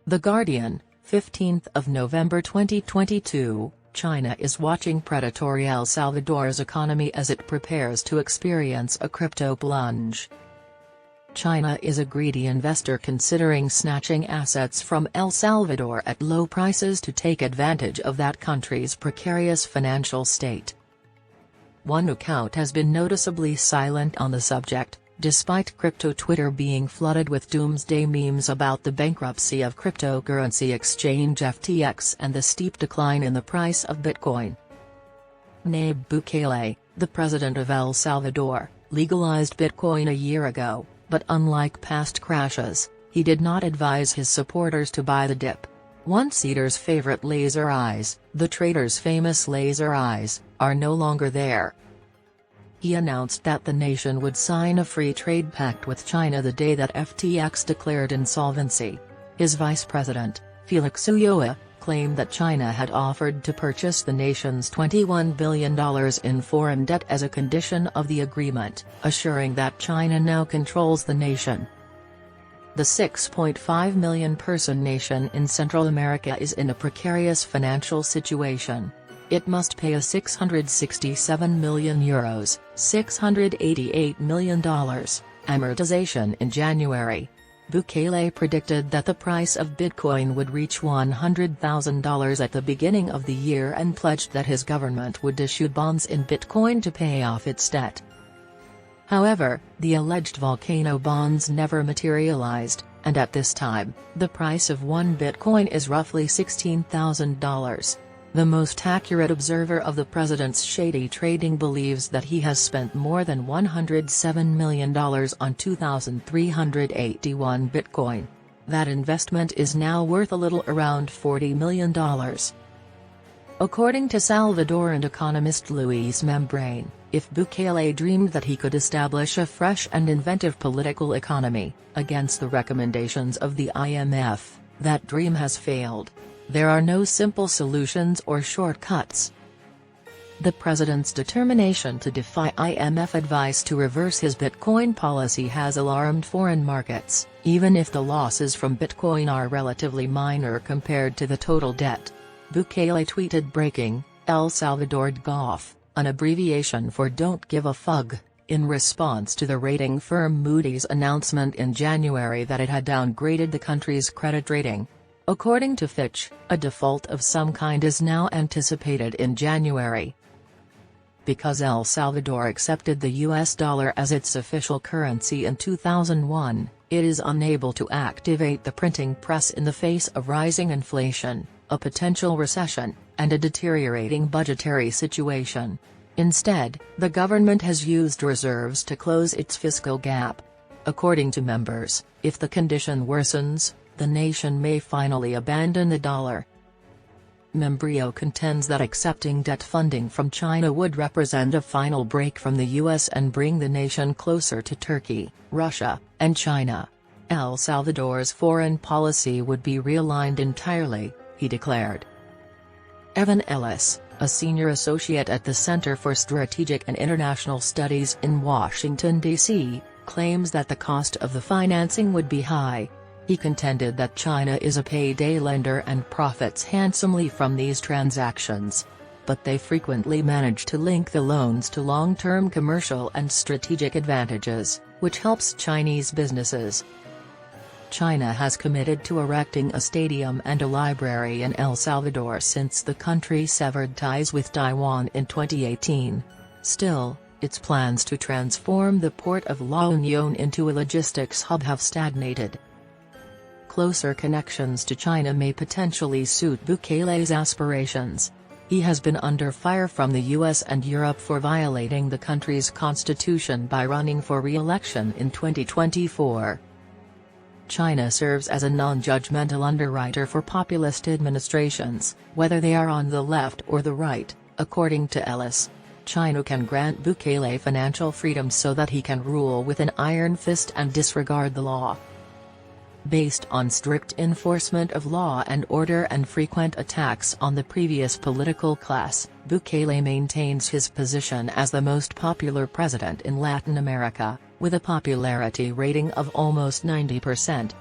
The Guardian, 15th of November 2022, China is watching predatory El Salvador's economy as it prepares to experience a crypto plunge. China is a greedy investor considering snatching assets from El Salvador at low prices to take advantage of that country's precarious financial state. One account has been noticeably silent on the subject, despite crypto Twitter being flooded with doomsday memes about the bankruptcy of cryptocurrency exchange FTX and the steep decline in the price of Bitcoin. Nayib Bukele, the president of El Salvador, legalized Bitcoin a year ago, but unlike past crashes, he did not advise his supporters to buy the dip. One-seater's favorite laser eyes, the trader's famous laser eyes, are no longer there. He announced that the nation would sign a free trade pact with China the day that FTX declared insolvency. His vice president, Félix Ulloa, claimed that China had offered to purchase the nation's $21 billion in foreign debt as a condition of the agreement, assuring that China now controls the nation. The 6.5 million-person nation in Central America is in a precarious financial situation. It must pay a €667 million $688 million amortization in January. Bukele predicted that the price of Bitcoin would reach $100,000 at the beginning of the year and pledged that his government would issue bonds in Bitcoin to pay off its debt. However, the alleged volcano bonds never materialized, and at this time, the price of one Bitcoin is roughly $16,000. The most accurate observer of the president's shady trading believes that he has spent more than $107 million on 2,381 Bitcoin. That investment is now worth a little around $40 million. According to Salvadoran economist Luis Membrane, if Bukele dreamed that he could establish a fresh and inventive political economy, against the recommendations of the IMF, that dream has failed. There are no simple solutions or shortcuts. The president's determination to defy IMF advice to reverse his Bitcoin policy has alarmed foreign markets, even if the losses from Bitcoin are relatively minor compared to the total debt. Bukele tweeted breaking, El Salvador DGOF, an abbreviation for Don't Give a Fug, in response to the rating firm Moody's announcement in January that it had downgraded the country's credit rating. According to Fitch, a default of some kind is now anticipated in January. Because El Salvador accepted the US dollar as its official currency in 2001, it is unable to activate the printing press in the face of rising inflation, a potential recession, and a deteriorating budgetary situation. Instead, the government has used reserves to close its fiscal gap. According to members, if the condition worsens, the nation may finally abandon the dollar. Membrio contends that accepting debt funding from China would represent a final break from the US and bring the nation closer to Turkey, Russia, and China. El Salvador's foreign policy would be realigned entirely, he declared. Evan Ellis, a senior associate at the Center for Strategic and International Studies in Washington, D.C., claims that the cost of the financing would be high. He contended that China is a payday lender and profits handsomely from these transactions. But they frequently manage to link the loans to long-term commercial and strategic advantages, which helps Chinese businesses. China has committed to erecting a stadium and a library in El Salvador since the country severed ties with Taiwan in 2018. Still, its plans to transform the port of La Union into a logistics hub have stagnated. Closer connections to China may potentially suit Bukele's aspirations. He has been under fire from the US and Europe for violating the country's constitution by running for re-election in 2024. China serves as a non-judgmental underwriter for populist administrations, whether they are on the left or the right, according to Ellis. China can grant Bukele financial freedom so that he can rule with an iron fist and disregard the law. Based on strict enforcement of law and order and frequent attacks on the previous political class, Bukele maintains his position as the most popular president in Latin America, with a popularity rating of almost 90%.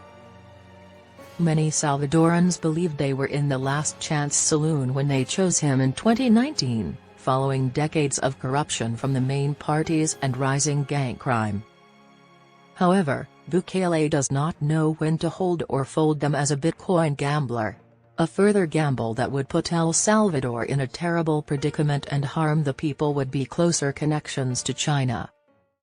Many Salvadorans believed they were in the last chance saloon when they chose him in 2019, following decades of corruption from the main parties and rising gang crime. However, Bukele does not know when to hold or fold them as a Bitcoin gambler. A further gamble that would put El Salvador in a terrible predicament and harm the people would be closer connections to China.